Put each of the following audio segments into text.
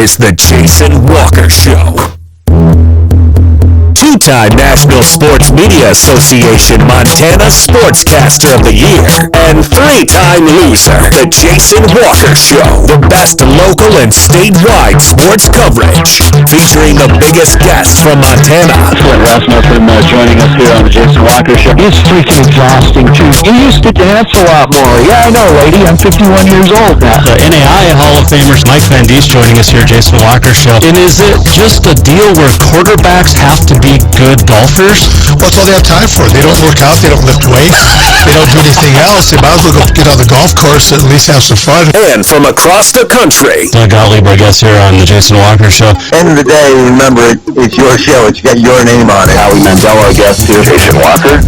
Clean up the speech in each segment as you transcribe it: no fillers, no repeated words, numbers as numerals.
is the Jason Walker Show. Two-time National Sports Media Association Montana Sportscaster of the Year, and three-time loser, the Jason Walker Show. The best local and statewide sports coverage, featuring the biggest guests from Montana. Will Rasmussen joining us here on the Jason Walker Show. It's freaking exhausting, too. You used to dance a lot more. Yeah, I know, lady. I'm 51 years old now. The NAI Hall of Famers Mike Van Diest joining us here, Jason Walker Show. And is it just a deal where quarterbacks have to be good golfers? Well, that's all they have time for. They don't work out. They don't lift weights. They don't do anything else. They might as well go get on the golf course and at least have some fun. And from across the country, Doug Gottlieb, our guest here on the Jason Walker Show. End of the day, remember, it's your show. It's got your name on it. Howie Mandel, our guest here. Jason Walker,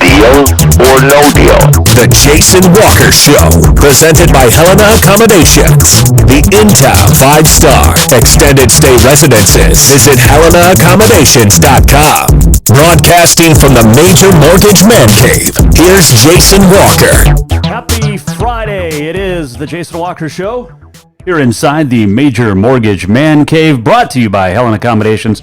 deal or no deal? the Jason Walker Show, presented by Helena Accommodations. The in-town 5-star extended stay residences. Visit HelenaAccommodations.com. Broadcasting from the Major Mortgage Man Cave, here's Jason Walker. Happy Friday. It is the Jason Walker Show here inside the Major Mortgage Man Cave, brought to you by Helena Accommodations.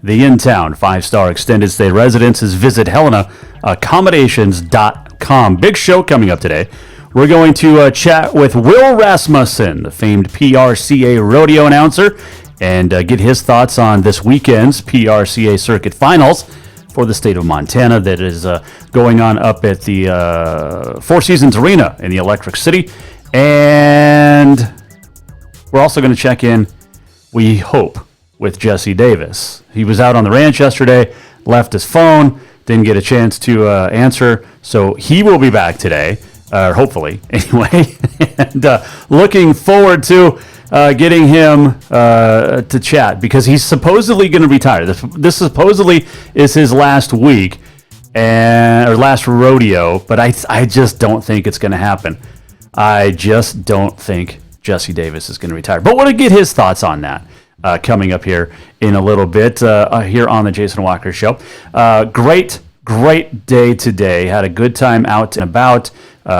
The in-town 5-star extended stay residences. Visit HelenaAccommodations.com. Big show coming up today. We're going to chat with Will Rasmussen, the famed PRCA rodeo announcer, and get his thoughts on this weekend's PRCA Circuit Finals for the state of Montana that is going on up at the Four Seasons Arena in the Electric City. And we're also going to check in, we hope, with Jesse Davis. He was out on the ranch yesterday, left his phone, didn't get a chance to answer, so he will be back today, hopefully, anyway. And looking forward to getting him to chat, because he's supposedly going to retire. This supposedly is his last week, or last rodeo, but I just don't think it's going to happen. I just don't think Jesse Davis is going to retire. But we'll get his thoughts on that coming up here in a little bit here on the Jason Walker Show. Great day today. Had a good time out and about.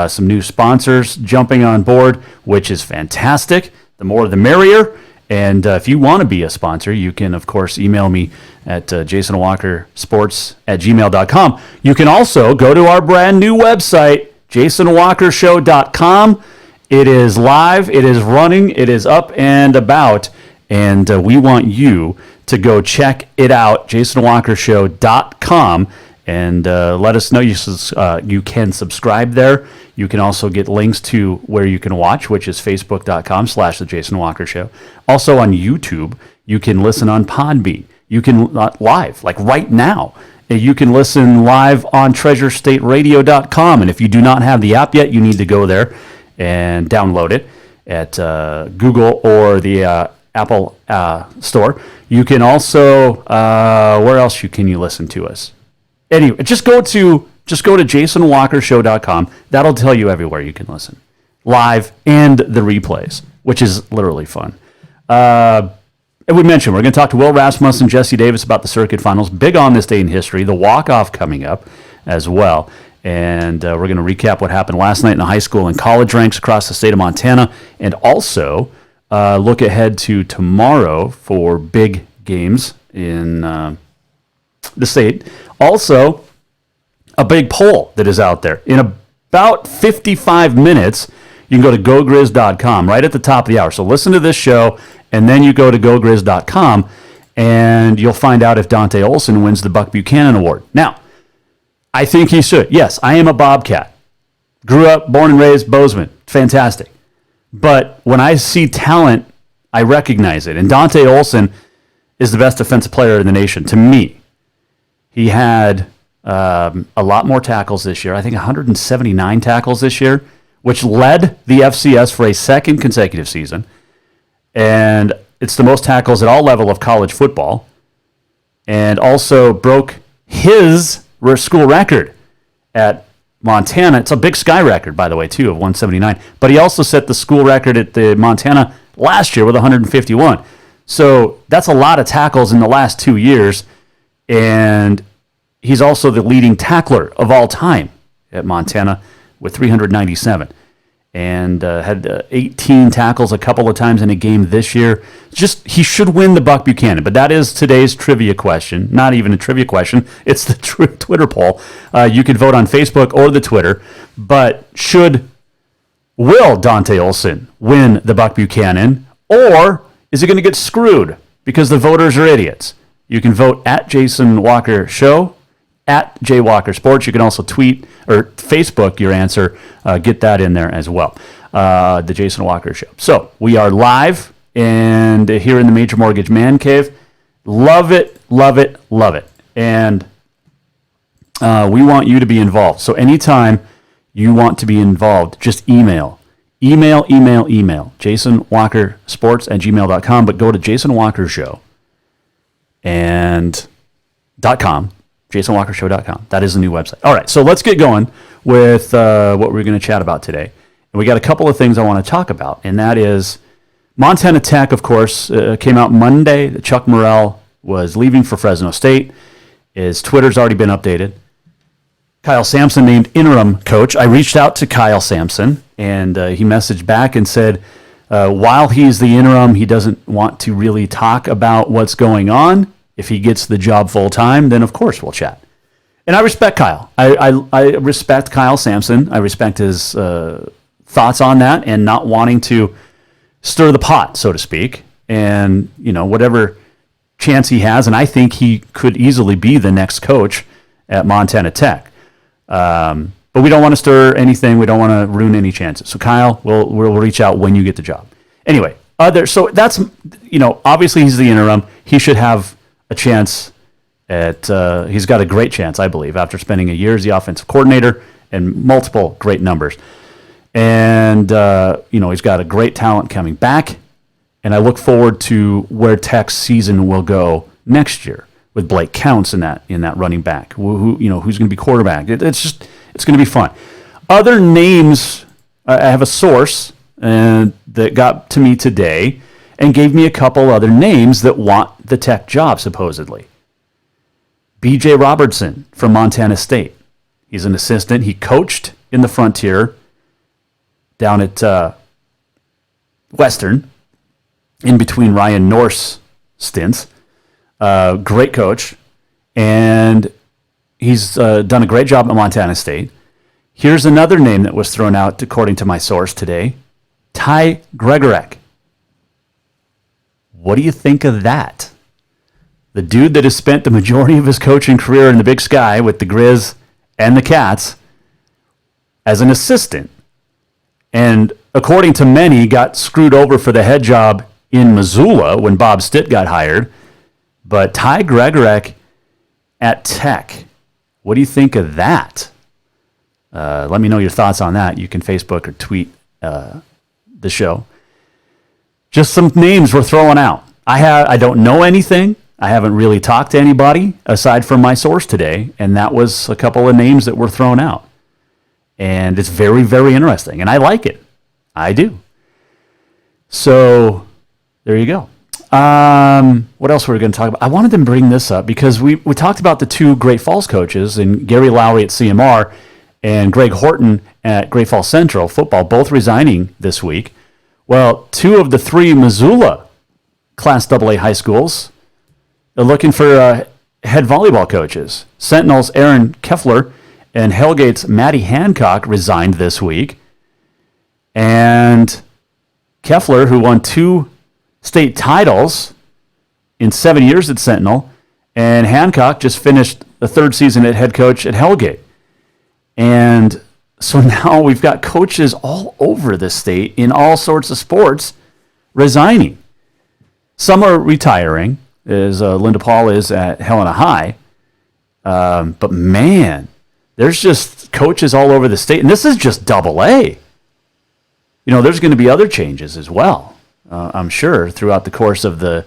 Some new sponsors jumping on board, which is fantastic. The more the merrier. And if you want to be a sponsor, you can, of course, email me at jasonwalkersports@gmail.com. You can also go to our brand new website, jasonwalkershow.com. It is live, it is running, it is up and about, and we want you to go check it out, jasonwalkershow.com, and let us know you can subscribe there. You can also get links to where you can watch, which is facebook.com/The Jason Walker Show. Also on YouTube, you can listen on Podbean. You can live, like right now. You can listen live on treasurestateradio.com, and if you do not have the app yet, you need to go there and download it at Google or the Apple store. You can also, where else can you listen to us? Anyway, just go to jasonwalkershow.com. That'll tell you everywhere you can listen, live and the replays, which is literally fun. And we mentioned we're going to talk to Will Rasmussen, Jesse Davis about the Circuit Finals. Big on this day in history. The walk-off coming up as well. And we're going to recap what happened last night in the high school and college ranks across the state of Montana, and also look ahead to tomorrow for big games in the state. Also, a big poll that is out there. In about 55 minutes, you can go to gogriz.com right at the top of the hour. So listen to this show, and then you go to gogriz.com, and you'll find out if Dante Olson wins the Buck Buchanan Award. Now, I think he should. Yes, I am a Bobcat. Grew up, born and raised, Bozeman. Fantastic. But when I see talent, I recognize it. And Dante Olson is the best defensive player in the nation, to me. He had a lot more tackles this year. I think 179 tackles this year, which led the FCS for a second consecutive season. And it's the most tackles at all level of college football. And also broke his school record at Montana. It's a Big Sky record, by the way, too, of 179. But he also set the school record at the Montana last year with 151. So that's a lot of tackles in the last 2 years. And he's also the leading tackler of all time at Montana with 397. and had 18 tackles a couple of times in a game this year. Just, he should win the Buck Buchanan, but that is today's trivia question. Not even a trivia question. It's the Twitter poll. You could vote on Facebook or the Twitter, but will Dante Olson win the Buck Buchanan, or is he going to get screwed because the voters are idiots? You can vote at Jason Walker Show, at J Walker Sports. You can also tweet or Facebook your answer. Get that in there as well. The Jason Walker Show. So we are live and here in the Major Mortgage Man Cave. Love it, love it, love it. And we want you to be involved. So anytime you want to be involved, just email. JasonWalkerSports@gmail.com, but go to Jason Walker Show and .com. JasonWalkerShow.com. That is the new website. All right, so let's get going with what we're going to chat about today. And we got a couple of things I want to talk about, and that is Montana Tech, of course, came out Monday that Chuck Morrell was leaving for Fresno State. His Twitter's already been updated. Kyle Sampson named interim coach. I reached out to Kyle Sampson, and he messaged back and said, while he's the interim, he doesn't want to really talk about what's going on. If he gets the job full time, then of course we'll chat. And I respect Kyle. I respect Kyle Sampson. I respect his thoughts on that and not wanting to stir the pot, so to speak. And, whatever chance he has, and I think he could easily be the next coach at Montana Tech. But we don't want to stir anything. We don't want to ruin any chances. So Kyle, we'll reach out when you get the job. Anyway, so that's, obviously he's the interim. He should have a chance he's got a great chance, I believe, after spending a year as the offensive coordinator and multiple great numbers. And, he's got a great talent coming back. And I look forward to where Tech's season will go next year with Blake Counts in that running back. Who's going to be quarterback? It's going to be fun. Other names, I have a source that got to me today and gave me a couple other names that want the Tech job, supposedly. B.J. Robertson from Montana State. He's an assistant. He coached in the Frontier down at Western, in between Ryan North's stints. Great coach. And he's done a great job at Montana State. Here's another name that was thrown out, according to my source today. Ty Gregorek. What do you think of that? The dude that has spent the majority of his coaching career in the Big Sky with the Grizz and the Cats as an assistant. And according to many, got screwed over for the head job in Missoula when Bob Stitt got hired. But Ty Gregorek at Tech, what do you think of that? Let me know your thoughts on that. You can Facebook or tweet the show. Just some names were thrown out. I don't know anything. I haven't really talked to anybody aside from my source today, and that was a couple of names that were thrown out. And it's very, very interesting, and I like it. I do. So there you go. What else were we going to talk about? I wanted to bring this up because we talked about the two Great Falls coaches, and Gary Lowry at CMR and Greg Horton at Great Falls Central football, both resigning this week. Well, two of the three Missoula Class AA high schools are looking for head volleyball coaches. Sentinel's Aaron Keffler and Hellgate's Maddie Hancock resigned this week. And Keffler, who won 2 state titles in 7 years at Sentinel, and Hancock just finished the 3rd season at head coach at Hellgate. And so now we've got coaches all over the state in all sorts of sports resigning. Some are retiring, as Linda Paul is at Helena High. But man, there's just coaches all over the state. And this is just AA. There's going to be other changes as well, I'm sure, throughout the course of the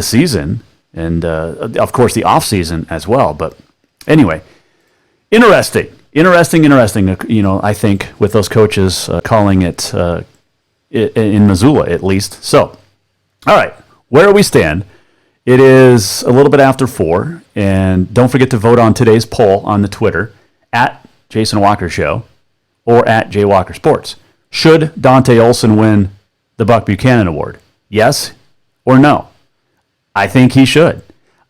season. And, of course, the off season as well. But anyway, interesting. I think, with those coaches calling it in Missoula, at least. So, all right, where we stand, it is a little bit after 4, and don't forget to vote on today's poll on the Twitter, at Jason Walker Show, or at Jaywalker Sports. Should Dante Olson win the Buck Buchanan Award? Yes or no? I think he should.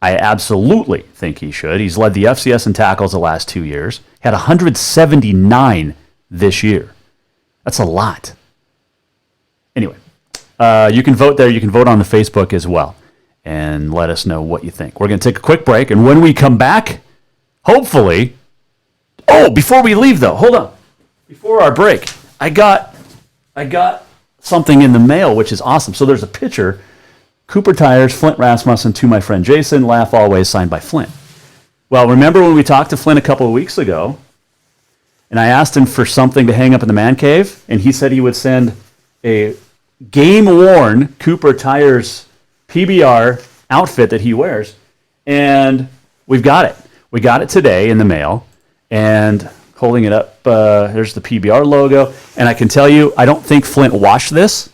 I absolutely think he should. He's led the FCS in tackles the last 2 years. Had 179 this year. That's a lot. Anyway, you can vote there. You can vote on the Facebook as well. And let us know what you think. We're going to take a quick break. And when we come back, hopefully... Oh, before we leave, though, hold on. Before our break, I got something in the mail, which is awesome. So there's a picture, Cooper Tires, Flint Rasmussen, to my friend Jason, laugh always, signed by Flint. Well, remember when we talked to Flint a couple of weeks ago, and I asked him for something to hang up in the man cave, and he said he would send a game-worn Cooper Tires PBR outfit that he wears, and we've got it. We got it today in the mail, and holding it up, there's the PBR logo, and I can tell you, I don't think Flint washed this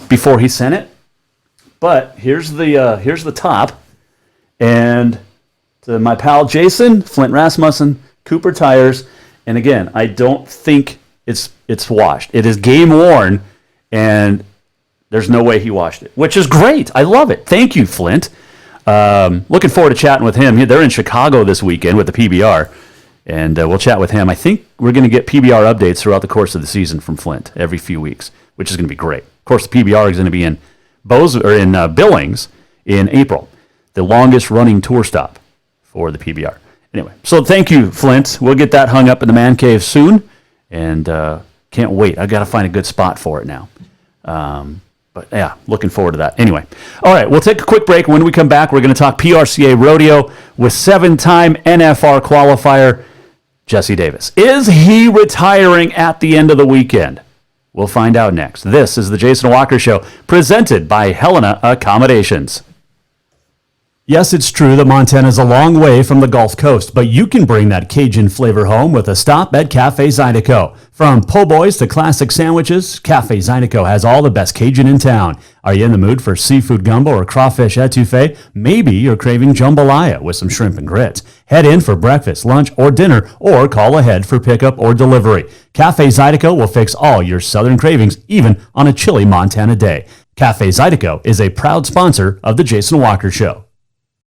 before he sent it, but here's the top, and to my pal Jason, Flint Rasmussen, Cooper Tires, and again, I don't think it's washed. It is game worn, and there's no way he washed it, which is great. I love it. Thank you, Flint. Looking forward to chatting with him. They're in Chicago this weekend with the PBR, and we'll chat with him. I think we're going to get PBR updates throughout the course of the season from Flint every few weeks, which is going to be great. Of course, the PBR is going to be in Billings in April, the longest running tour stop for the PBR. Anyway, so thank you, Flint. We'll get that hung up in the man cave soon, and can't wait. I got to find a good spot for it now. But yeah, looking forward to that. Anyway, all right, we'll take a quick break. When we come back, we're going to talk PRCA Rodeo with 7-time NFR qualifier Jesse Davis. Is he retiring at the end of the weekend? We'll find out next. This is the Jason Walker Show, presented by Helena Accommodations. Yes, it's true that Montana's a long way from the Gulf Coast, but you can bring that Cajun flavor home with a stop at Cafe Zydeco. From po' boys to classic sandwiches, Cafe Zydeco has all the best Cajun in town. Are you in the mood for seafood gumbo or crawfish etouffee? Maybe you're craving jambalaya with some shrimp and grits. Head in for breakfast, lunch, or dinner, or call ahead for pickup or delivery. Cafe Zydeco will fix all your southern cravings, even on a chilly Montana day. Cafe Zydeco is a proud sponsor of the Jason Walker Show.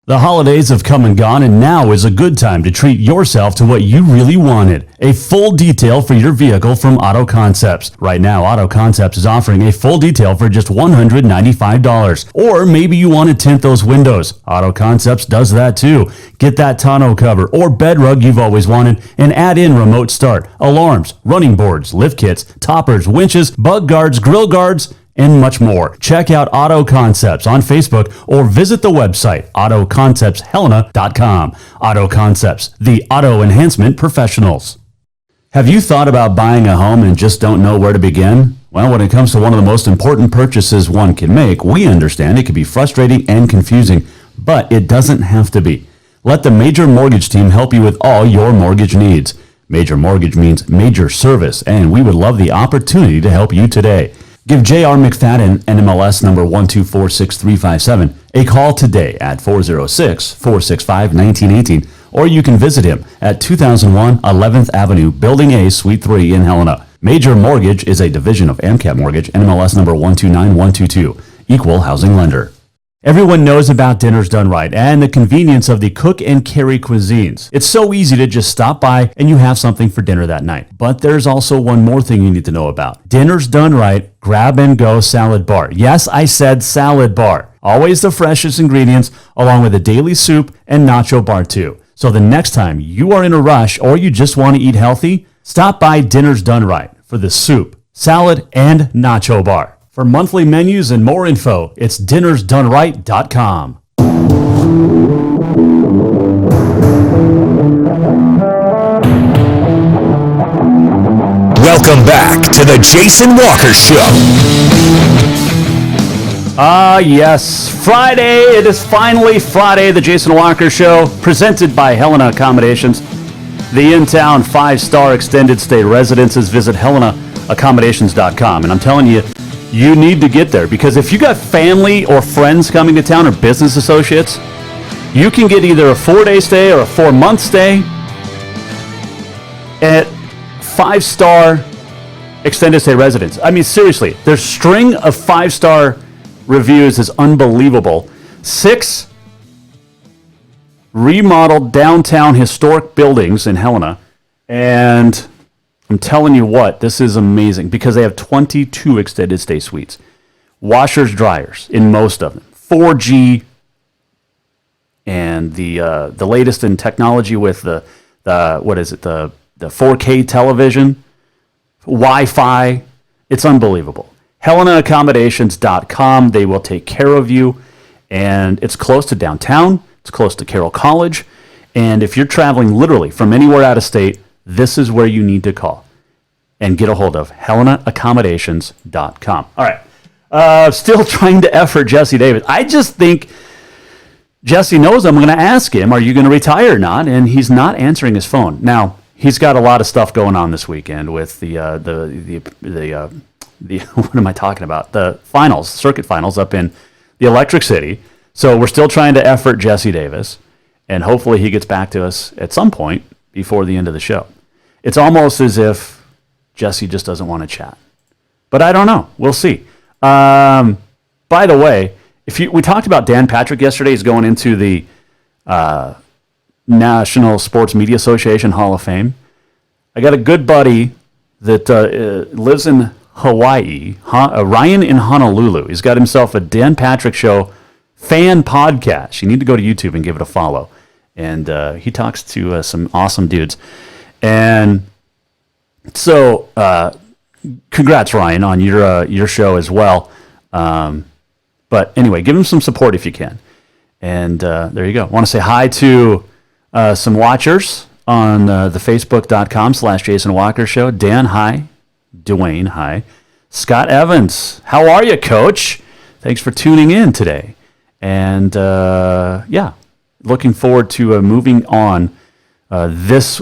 The holidays have come and gone, and now is a good time to treat yourself to what you really wanted. A full detail for your vehicle from Auto Concepts. Right now, Auto Concepts is offering a full detail for just $195. Or maybe you want to tint those windows. Auto Concepts does that too. Get that tonneau cover or bed rug you've always wanted and add in remote start, alarms, running boards, lift kits, toppers, winches, bug guards, grill guards, and much more. Check out Auto Concepts on Facebook or visit the website autoconceptshelena.com. Auto Concepts, the auto enhancement professionals. Have you thought about buying a home and just don't know where to begin? Well, when it comes to one of the most important purchases one can make, we understand it can be frustrating and confusing, but it doesn't have to be. Let the Major Mortgage team help you with all your mortgage needs. Major Mortgage means major service, and we would love the opportunity to help you today. Give J.R. McFadden, NMLS number 1246357, a call today at 406-465-1918, or you can visit him at 2001 11th Avenue, Building A, Suite 3 in Helena. Major Mortgage is a division of AMCAP Mortgage, NMLS number 129122, equal housing lender. Everyone knows about Dinner's Done Right and the convenience of the cook and carry cuisines. It's so easy to just stop by and you have something for dinner that night. But there's also one more thing you need to know about. Dinner's Done Right Grab and Go Salad Bar. Yes, I said salad bar. Always the freshest ingredients along with a daily soup and nacho bar too. So the next time you are in a rush or you just want to eat healthy, stop by Dinner's Done Right for the soup, salad, and nacho bar. For monthly menus and more info, it's dinnersdoneright.com. Welcome back to the Jason Walker Show. Yes, Friday. It is finally Friday, the Jason Walker Show, presented by Helena Accommodations. The in-town 5-star extended stay residences. Visit HelenaAccommodations.com. And I'm telling you, you need to get there because if you got family or friends coming to town or business associates, you can get either a 4-day stay or a 4-month stay at 5-star extended stay residents. I mean, seriously, their string of 5-star reviews is unbelievable. 6 remodeled downtown historic buildings in Helena. And I'm telling you what, this is amazing because they have 22 extended stay suites. Washers, dryers in most of them. 4G and the latest in technology with the 4K television, Wi-Fi. It's unbelievable. HelenaAccommodations.com. They will take care of you, and it's close to downtown. It's close to Carroll College, and if you're traveling literally from anywhere out of state, this is where you need to call and get a hold of HelenaAccommodations.com. All right. Still trying to effort Jesse Davis. I just think Jesse knows I'm going to ask him, are you going to retire or not? And he's not answering his phone. Now, he's got a lot of stuff going on this weekend with the what am I talking about? The finals, circuit finals up in the Electric City. So we're still trying to effort Jesse Davis, and hopefully he gets back to us at some point before the end of the show. It's almost as if Jesse just doesn't want to chat. But I don't know. We'll see. By the way, we talked about Dan Patrick yesterday. He's going into the National Sports Media Association Hall of Fame. I got a good buddy that lives in Hawaii, Ryan in Honolulu. He's got himself a Dan Patrick Show fan podcast. You need to go to YouTube and give it a follow. And he talks to some awesome dudes. And so, congrats, Ryan, on your show as well. But anyway, give him some support if you can. And there you go. I want to say hi to some watchers on the Facebook.com/Jason Walker Show. Dan, hi. Dwayne, hi. Scott Evans, how are you, Coach? Thanks for tuning in today. And yeah, looking forward to moving on this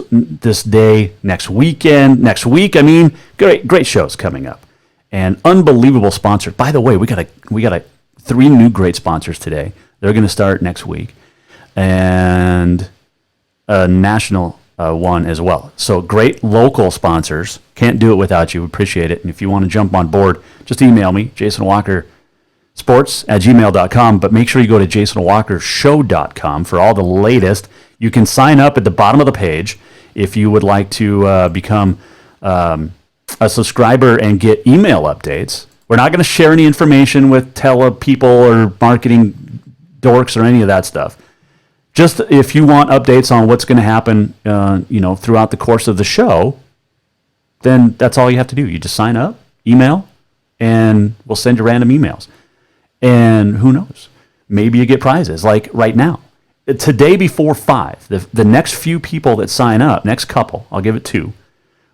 day, next weekend, next week. I mean, great shows coming up, and unbelievable sponsors. By the way, we got 3 new great sponsors today. They're going to start next week, and a national one as well. So great local sponsors. Can't do it without you. Appreciate it. And if you want to jump on board, just email me, jasonwalkersports@gmail.com. But make sure you go to jasonwalkershow.com for all the latest. You can sign up at the bottom of the page if you would like to become a subscriber and get email updates. We're not going to share any information with people or marketing dorks or any of that stuff. Just if you want updates on what's going to happen, throughout the course of the show, then that's all you have to do. You just sign up, email, and we'll send you random emails. And who knows? Maybe you get prizes, like right now. Today before 5, the next few people that sign up, next couple, I'll give it 2,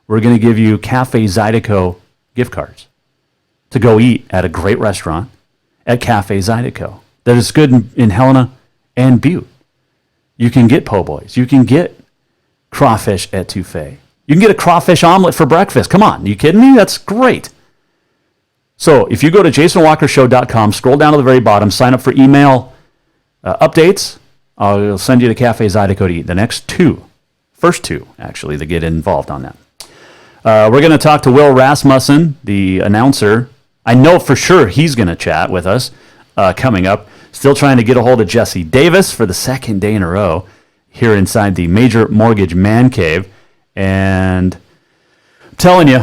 we're going to give you Cafe Zydeco gift cards to go eat at a great restaurant at Cafe Zydeco that is good in Helena and Butte. You can get po' boys. You can get crawfish etouffee. You can get a crawfish omelet for breakfast. Come on, you kidding me? That's great. So if you go to jasonwalkershow.com, scroll down to the very bottom, sign up for email updates. I'll send you to Cafe Zydeco to eat. The first two, actually, that get involved on that. We're going to talk to Will Rasmussen, the announcer. I know for sure he's going to chat with us coming up. Still trying to get a hold of Jesse Davis for the second day in a row here inside the Major Mortgage Man Cave. And I'm telling you,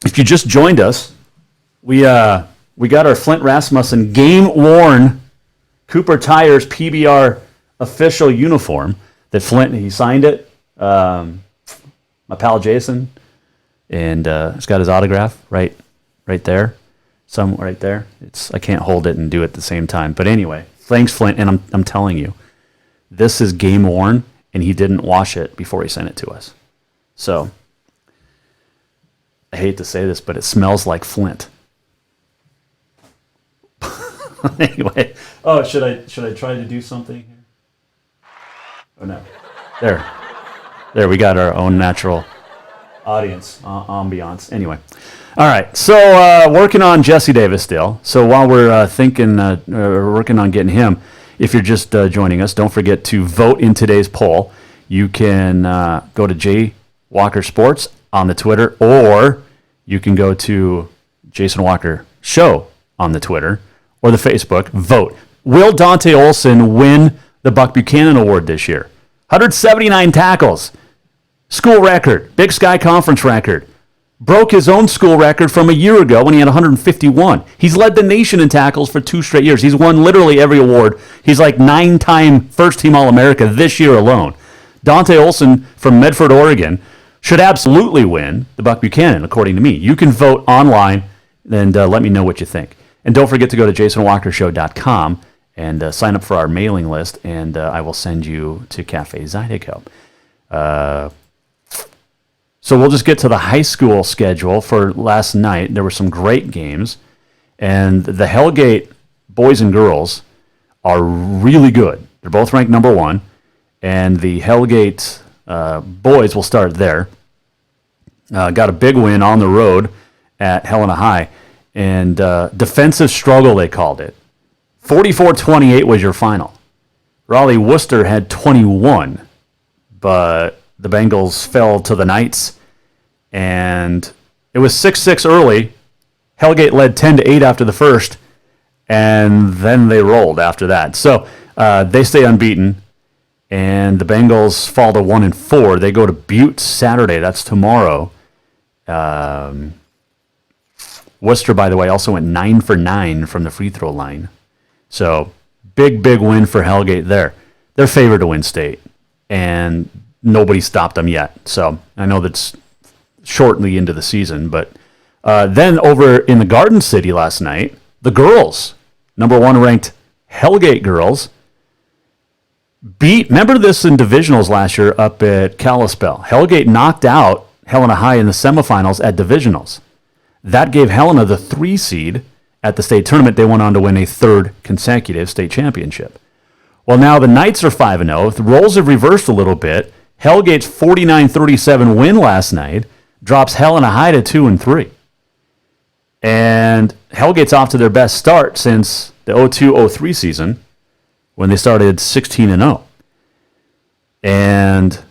if you just joined us, we got our Flint Rasmussen game-worn Cooper Tires PBR official uniform that he signed it. My pal Jason, and it's got his autograph right there. Somewhere right there. I can't hold it and do it at the same time. But anyway, thanks, Flint. And I'm telling you, this is game worn, and he didn't wash it before he sent it to us. So I hate to say this, but it smells like Flint. Anyway, should I try to do something here? Oh no, there. We got our own natural audience ambiance. Anyway. All right, so working on Jesse Davis still. So while we're working on getting him, if you're just joining us, don't forget to vote in today's poll. You can go to J Walker Sports on the Twitter, or you can go to Jason Walker Show on the Twitter or the Facebook. Vote. Will Dante Olson win the Buck Buchanan Award this year? 179 tackles. School record. Big Sky Conference record. Broke his own school record from a year ago when he had 151. He's led the nation in tackles for 2 straight years. He's won literally every award. He's like 9-time first-team All-America this year alone. Dante Olson from Medford, Oregon, should absolutely win the Buck Buchanan, according to me. You can vote online and let me know what you think. And don't forget to go to jasonwalkershow.com and sign up for our mailing list, and I will send you to Cafe Zydeco. So we'll just get to the high school schedule for last night. There were some great games, and the Hellgate boys and girls are really good. They're both ranked number 1, and the Hellgate boys will start there. Got a big win on the road at Helena High, and defensive struggle, they called it. 44-28 was your final. Raleigh Worcester had 21, but the Bengals fell to the Knights, and it was 6-6 early. Hellgate led 10-8 after the first, and then they rolled after that. So they stay unbeaten, and the Bengals fall to 1-4. They go to Butte Saturday. That's tomorrow. Worcester, by the way, also went 9 for 9 from the free throw line. So big win for Hellgate there. They're favored to win state, and nobody stopped them yet. So I know that's shortly into the season, but then over in the Garden City last night, the girls, number 1 ranked Hellgate girls, remember this in divisionals last year up at Kalispell. Hellgate knocked out Helena High in the semifinals at divisionals. That gave Helena the 3 seed at the state tournament. They went on to win a 3rd consecutive state championship. Well, now the Knights are 5-0. The roles have reversed a little bit. Hellgate's 49-37 win last night drops Helena High to 2-3. And Hellgate's off to their best start since the 02-03 season when they started 16-0. And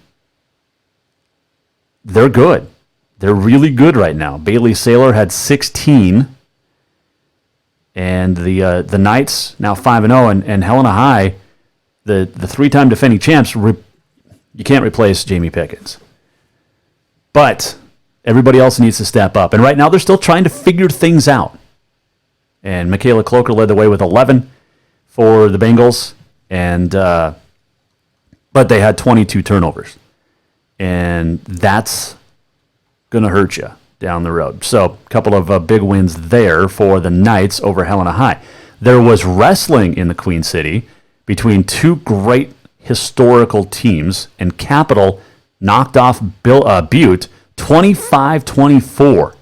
they're good. They're really good right now. Bailey Saylor had 16. And the Knights now 5-0. And Helena High, the 3-time defending champs, you can't replace Jamie Pickens. But everybody else needs to step up. And right now they're still trying to figure things out. And Michaela Cloker led the way with 11 for the Bengals. And but they had 22 turnovers. And that's going to hurt you down the road. So a couple of big wins there for the Knights over Helena High. There was wrestling in the Queen City between 2 great historical teams, and Capital knocked off Butte 25-24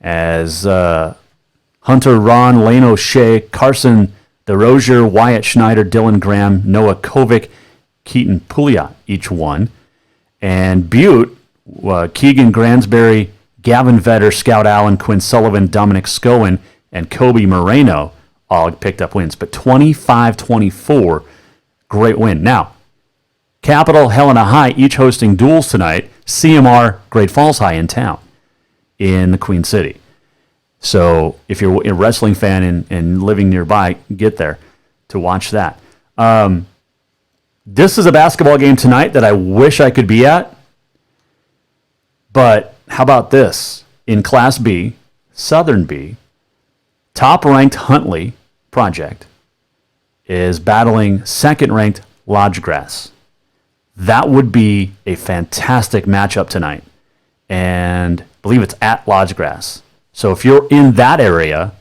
as Hunter Ron, Lane O'Shea, Carson DeRozier, Wyatt Schneider, Dylan Graham, Noah Kovic, Keaton Pouliot each won. And Butte, Keegan Gransberry, Gavin Vetter, Scout Allen, Quinn Sullivan, Dominic Scowen, and Kobe Moreno all picked up wins. But 25-24, great win. Now, Capital, Helena High, each hosting duels tonight. CMR, Great Falls High in town in the Queen City. So if you're a wrestling fan and living nearby, get there to watch that. This is a basketball game tonight that I wish I could be at. But how about this? In Class B, Southern B, top-ranked Huntley Project is battling 2nd-ranked Lodgegrass. That would be a fantastic matchup tonight. And I believe it's at Lodgegrass. So if you're in that area,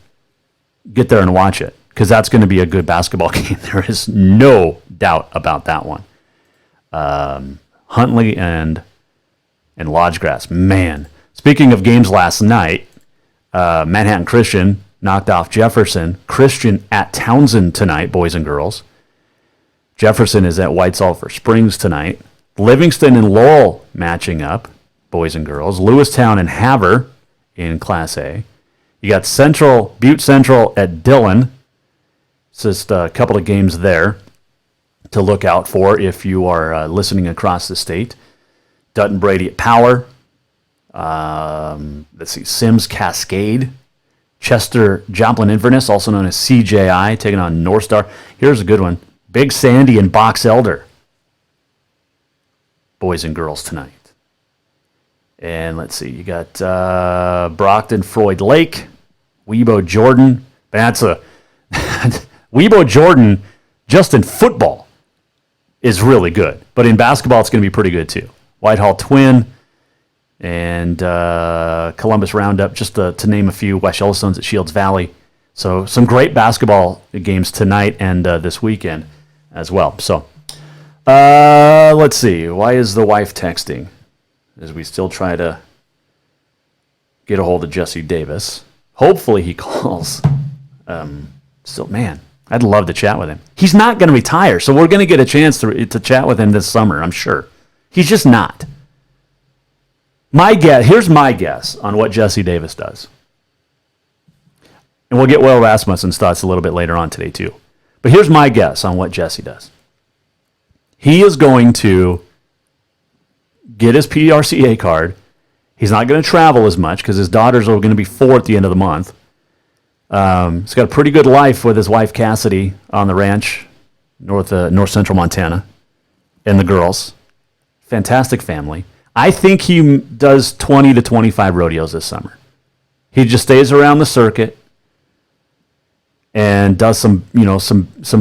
get there and watch it, because that's going to be a good basketball game. There is no doubt about that one. Huntley and Lodgegrass. Man, speaking of games last night, Manhattan Christian knocked off Jefferson. Christian at Townsend tonight, boys and girls. Jefferson is at White Sulphur Springs tonight. Livingston and Lowell matching up, boys and girls. Lewistown and Havre in Class A. You got Butte Central at Dillon. It's just a couple of games there to look out for if you are listening across the state. Dutton Brady at Power. Let's see, Sims Cascade. Chester Joplin Inverness, also known as CJI, taking on North Star. Here's a good one. Big Sandy and Box Elder. Boys and girls tonight. And let's see, you got Brockton Freud Lake, Weibo Jordan. That's a Weibo Jordan just in football is really good. But in basketball, it's going to be pretty good too. Whitehall Twin and Columbus Roundup, just to name a few. West Yellowstone's at Shields Valley. So some great basketball games tonight and this weekend as well. So let's see. Why is the wife texting? As we still try to get a hold of Jesse Davis. Hopefully he calls. Still, man, I'd love to chat with him. He's not going to retire, so we're going to get a chance to chat with him this summer, I'm sure. He's just not. Here's my guess on what Jesse Davis does. And we'll get Will Rasmussen's thoughts a little bit later on today, too. But here's my guess on what Jesse does. He is going to get his PRCA card. He's not going to travel as much because his daughters are going to be 4 at the end of the month. He's got a pretty good life with his wife, Cassidy, on the ranch, north central Montana, and the girls. Fantastic family. I think he does 20 to 25 rodeos this summer. He just stays around the circuit and does some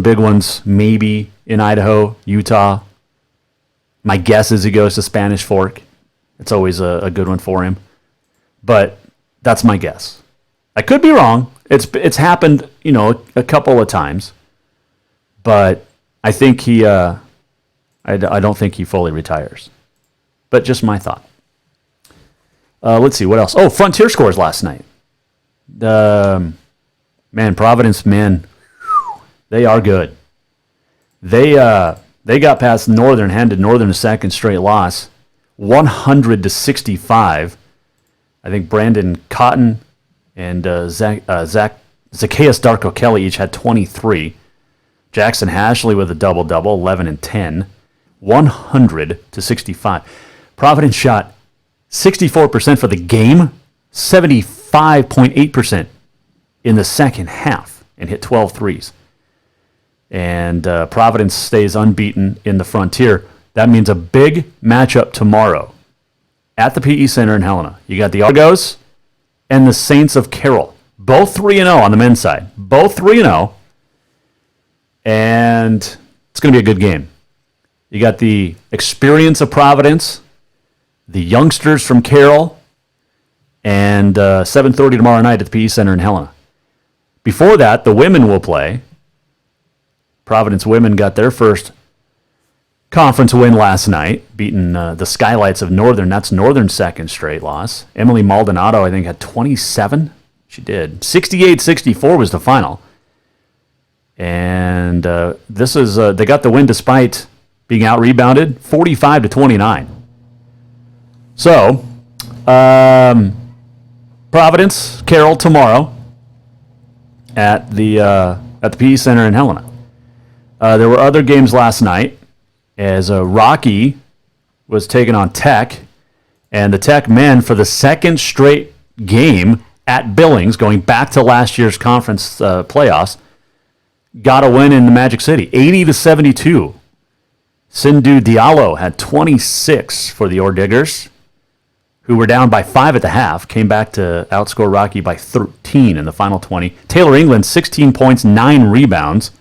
big ones, maybe in Idaho, Utah. My guess is he goes to Spanish Fork. It's always a good one for him. But that's my guess. I could be wrong. It's happened, a couple of times. But I think I don't think he fully retires. But just my thought. Let's see, what else? Oh, Frontier scores last night. Providence men, they are good. They got past Northern, handed Northern a second straight loss, 100-65. I think Brandon Cotton and Zacchaeus Darko Kelly each had 23. Jackson Hashley with a double-double, 11 and 10, 100-65. Providence shot 64% for the game, 75.8% in the second half, and hit 12 threes. And Providence stays unbeaten in the Frontier. That means a big matchup tomorrow at the PE Center in Helena. You got the Argos and the Saints of Carroll. Both 3-0 on the men's side. Both 3-0. And it's going to be a good game. You got the experience of Providence, the youngsters from Carroll, and 7:30 tomorrow night at the PE Center in Helena. Before that, the women will play. Providence women got their first conference win last night, beating the Skylights of Northern. That's Northern's second straight loss. Emily Maldonado, I think, had 27. She did. 68-64 was the final. And this is they got the win despite being out-rebounded, 45-29. So, Providence, Carroll tomorrow at the PE Center in Helena. There were other games last night as Rocky was taking on Tech, and the Tech men for the second straight game at Billings, going back to last year's conference playoffs, got a win in the Magic City, 80-72. Sindhu Diallo had 26 for the Orediggers, who were down by 5 at the half, came back to outscore Rocky by 13 in the final 20. Taylor England, 16 points, 9 rebounds.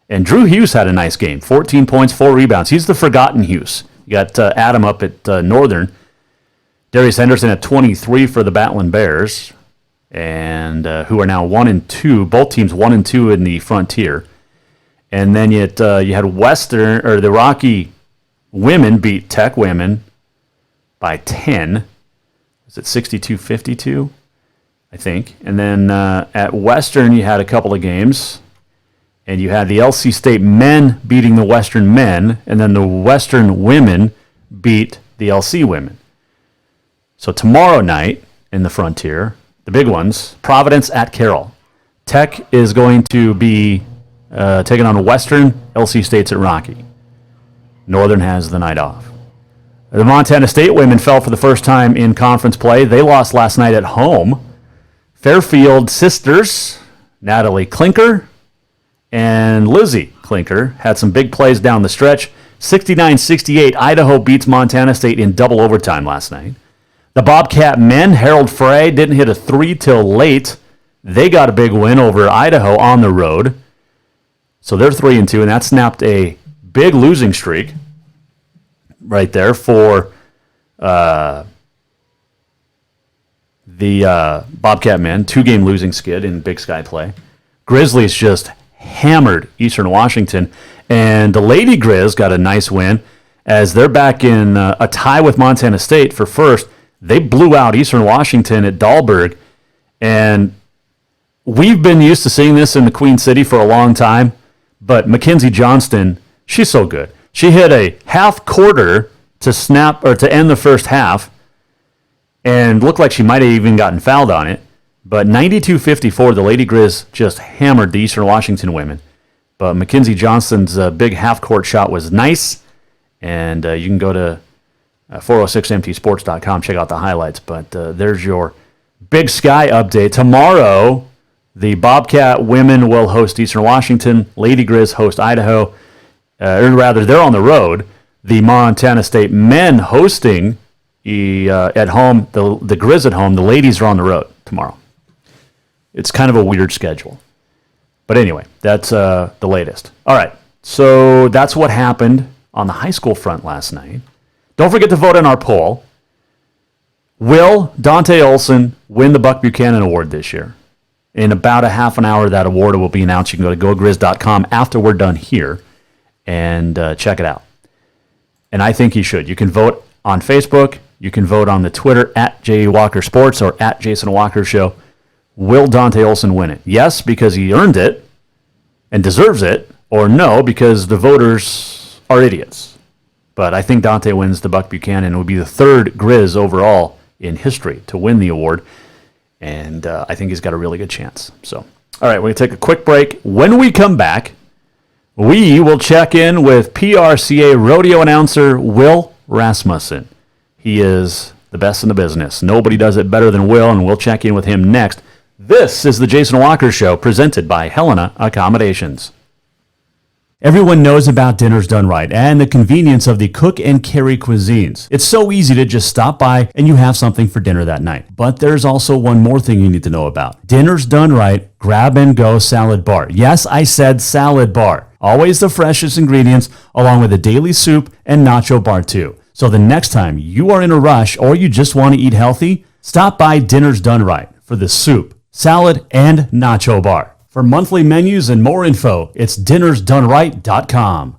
And Drew Hughes had a nice game, 14 points, 4 rebounds. He's the forgotten Hughes. You got Adam up at Northern. Darius Henderson at 23 for the Battling Bears, and who are now 1-2. Both teams 1-2 in the Frontier. And then you had Western, or the Rocky women beat Tech women by 10. Was it 62-52? I think. And then at Western, you had a couple of games. And you had the LC State men beating the Western men, and then the Western women beat the LC women. So tomorrow night in the Frontier, the big ones, Providence at Carroll. Tech is going to be taking on Western. LC State's at Rocky. Northern has the night off. The Montana State women fell for the first time in conference play. They lost last night at home. Fairfield sisters, Natalie Klinker and Lizzie Klinker, had some big plays down the stretch. 69-68, Idaho beats Montana State in double overtime last night. The Bobcat men, Harold Frey, didn't hit a three till late. They got a big win over Idaho on the road. So they're 3-2, and that snapped a big losing streak right there for the Bobcat men. 2-game losing skid in Big Sky play. Grizzlies just hammered Eastern Washington, and the Lady Grizz got a nice win as they're back in a tie with Montana State for first. They blew out Eastern Washington at Dahlberg, and we've been used to seeing this in the Queen City for a long time, but Mackenzie Johnston, she's so good. She hit a half quarter to snap or to end the first half, and looked like she might have even gotten fouled on it. But 92-54, the Lady Grizz just hammered the Eastern Washington women. But Mackenzie Johnston's big half-court shot was nice, and you can go to 406mtsports.com, check out the highlights. But there's your Big Sky update. Tomorrow, the Bobcat women will host Eastern Washington. Lady Grizz host Idaho. Or rather, they're on the road. The Montana State men hosting at home, the Grizz at home. The ladies are on the road tomorrow. It's kind of a weird schedule. But anyway, that's the latest. All right, so that's what happened on the high school front last night. Don't forget to vote in our poll. Will Dante Olson win the Buck Buchanan Award this year? In about a half an hour, that award will be announced. You can go to gogrizz.com after we're done here and check it out. And I think he should. You can vote on Facebook. You can vote on the Twitter at J. Walker Sports or at Jason Walker Show. Will Dante Olson win it? Yes, because he earned it and deserves it, or no, because the voters are idiots. But I think Dante wins the Buck Buchanan and would be the third Grizz overall in history to win the award. And I think he's got a really good chance. So, all right, we're going to take a quick break. When we come back, we will check in with PRCA rodeo announcer Will Rasmussen. He is the best in the business. Nobody does it better than Will, and we'll check in with him next. This is the Jason Walker Show, presented by Helena Accommodations. Everyone knows about Dinners Done Right and the convenience of the cook and carry cuisines. It's so easy to just stop by and you have something for dinner that night. But there's also one more thing you need to know about. Dinners Done Right Grab and Go Salad Bar. Yes, I said salad bar. Always the freshest ingredients, along with a daily soup and nacho bar too. So the next time you are in a rush or you just want to eat healthy, stop by Dinners Done Right for the soup, salad, and nacho bar. For monthly menus and more info, it's dinnersdoneright.com.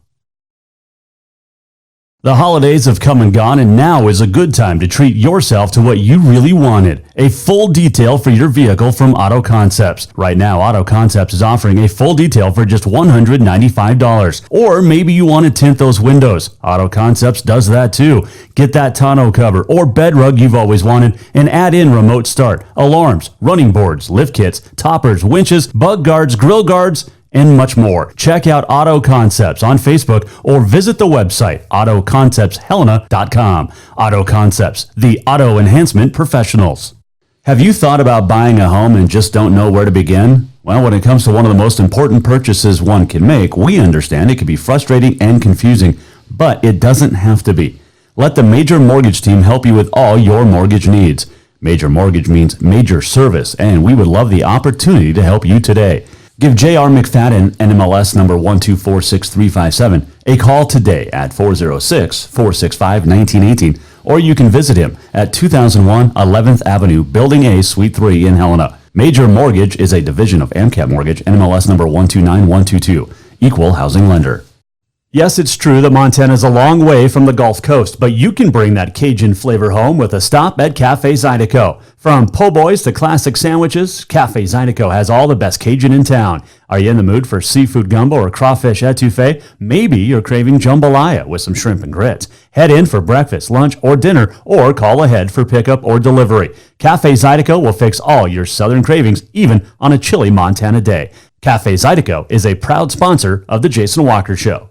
The holidays have come and gone, and now is a good time to treat yourself to what you really wanted. A full detail for your vehicle from Auto Concepts. Right now, Auto Concepts is offering a full detail for just $195. Or maybe you want to tint those windows. Auto Concepts does that too. Get that tonneau cover or bed rug you've always wanted and add in remote start, alarms, running boards, lift kits, toppers, winches, bug guards, grill guards, and much more. Check out Auto Concepts on Facebook or visit the website autoconceptshelena.com. Auto Concepts, the auto enhancement professionals. Have you thought about buying a home and just don't know where to begin? Well, when it comes to one of the most important purchases one can make, we understand it can be frustrating and confusing, but it doesn't have to be. Let the Major Mortgage team help you with all your mortgage needs. Major Mortgage means major service, and we would love the opportunity to help you today. Give J.R. McFadden, NMLS number 1246357, a call today at 406-465-1918, or you can visit him at 2001 11th Avenue, Building A, Suite 3 in Helena. Major Mortgage is a division of AMCAP Mortgage, NMLS number 129122, equal housing lender. Yes, it's true that Montana is a long way from the Gulf Coast, but you can bring that Cajun flavor home with a stop at Cafe Zydeco. From po' boys to classic sandwiches, Cafe Zydeco has all the best Cajun in town. Are you in the mood for seafood gumbo or crawfish etouffee? Maybe you're craving jambalaya with some shrimp and grits. Head in for breakfast, lunch, or dinner, or call ahead for pickup or delivery. Cafe Zydeco will fix all your southern cravings, even on a chilly Montana day. Cafe Zydeco is a proud sponsor of The Jason Walker Show.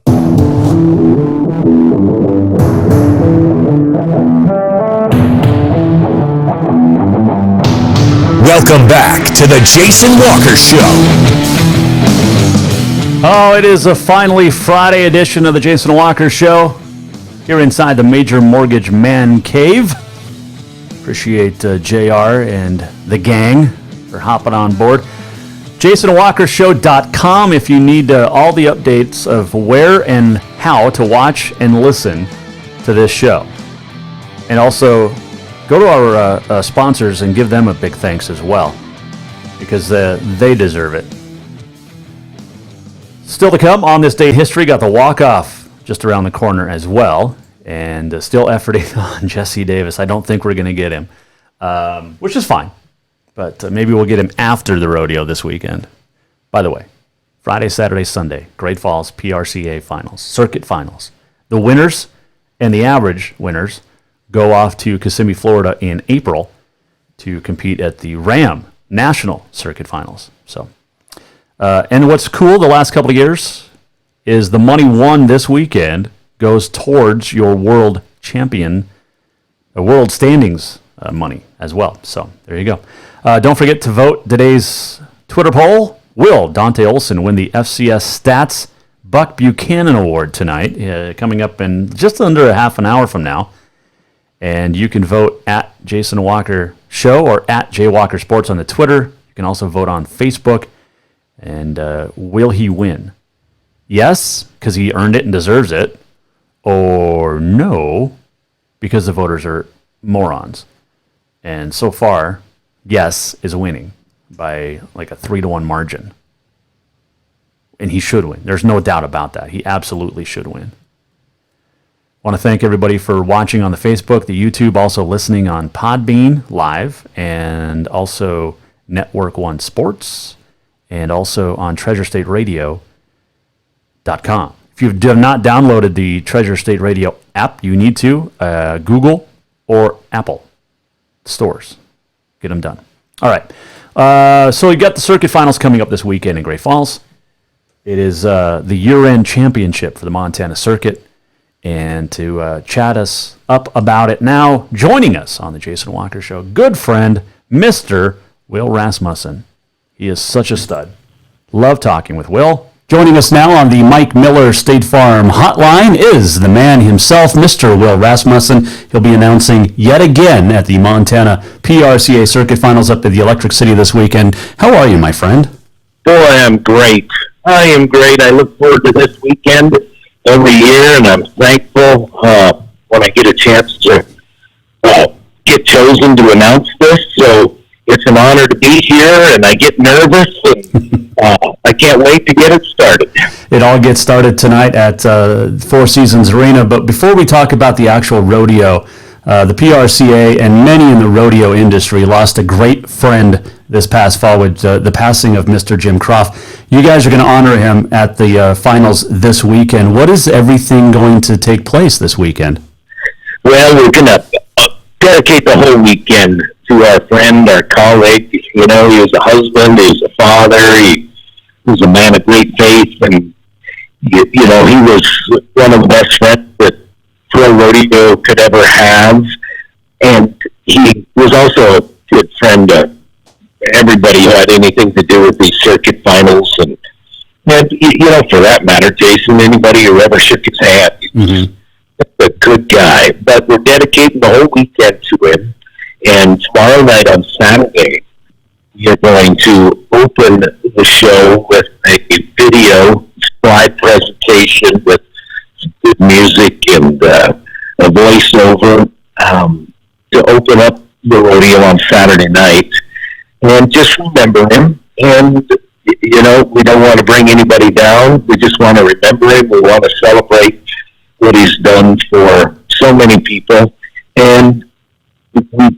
Welcome back to the Jason Walker Show. Oh, it is a finally Friday edition of the Jason Walker Show here inside the Major Mortgage Man Cave. Appreciate JR and the gang for hopping on board. JasonWalkerShow.com if you need all the updates of where and how to watch and listen to this show. And also, go to our sponsors and give them a big thanks as well, because they deserve it. Still to come on this day in history, got the walk-off just around the corner as well, and still efforting on Jesse Davis. I don't think we're going to get him, which is fine. But maybe we'll get him after the rodeo this weekend. By the way, Friday, Saturday, Sunday, Great Falls PRCA Finals, Circuit Finals. The winners and the average winners go off to Kissimmee, Florida in April to compete at the RAM National Circuit Finals. So, and what's cool the last couple of years is the money won this weekend goes towards your world champion, world standings money as well. So there you go. Don't forget to vote today's Twitter poll. Will Dante Olson win the FCS Stats Buck Buchanan Award tonight, coming up in just under a half an hour from now? And you can vote at Jason Walker Show or at J Walker Sports on the Twitter. You can also vote on Facebook. And will he win? Yes, because he earned it and deserves it. Or no, because the voters are morons. And so far, yes is winning by like a 3-1 margin. And he should win. There's no doubt about that. He absolutely should win. I want to thank everybody for watching on the Facebook, the YouTube, also listening on Podbean Live, and also Network One Sports, and also on TreasureStateRadio.com. If you have not downloaded the Treasure State Radio app, you need to. Google or Apple stores. Get them done. All right. So we got the circuit finals coming up this weekend in Great Falls. It is the year-end championship for the Montana Circuit. And to chat us up about it now, joining us on the Jason Walker Show, good friend, Mr. Will Rasmussen. He is such a stud. Love talking with Will. Joining us now on the Mike Miller State Farm hotline is the man himself, Mr. Will Rasmussen. He'll be announcing yet again at the Montana PRCA Circuit Finals up at the Electric City this weekend. How are you, my friend? Boy, I'm great. I am great. I look forward to this weekend every year, and I'm thankful when I get a chance to get chosen to announce this. So it's an honor to be here, and I get nervous, and I can't wait to get it started. It all gets started tonight at Four Seasons Arena. But before we talk about the actual rodeo, the PRCA and many in the rodeo industry lost a great friend this past fall with the passing of Mr. Jim Croft. You guys are going to honor him at the finals this weekend. What is everything going to take place this weekend? Well, we're going to dedicate the whole weekend to our friend, our colleague. You know, he was a husband, he was a father, he was a man of great faith, and, you know, he was one of the best friends that pro rodeo could ever have. And he was also a good friend to everybody who had anything to do with these circuit finals. And you know, for that matter, Jason, anybody who ever shook his hand, he's a good guy. But we're dedicating the whole weekend to him. And tomorrow night on Saturday, we are going to open the show with a video slide presentation with some good music and a voiceover to open up the rodeo on Saturday night. And just remember him. And, you know, we don't want to bring anybody down. We just want to remember him. We want to celebrate what he's done for so many people. And if we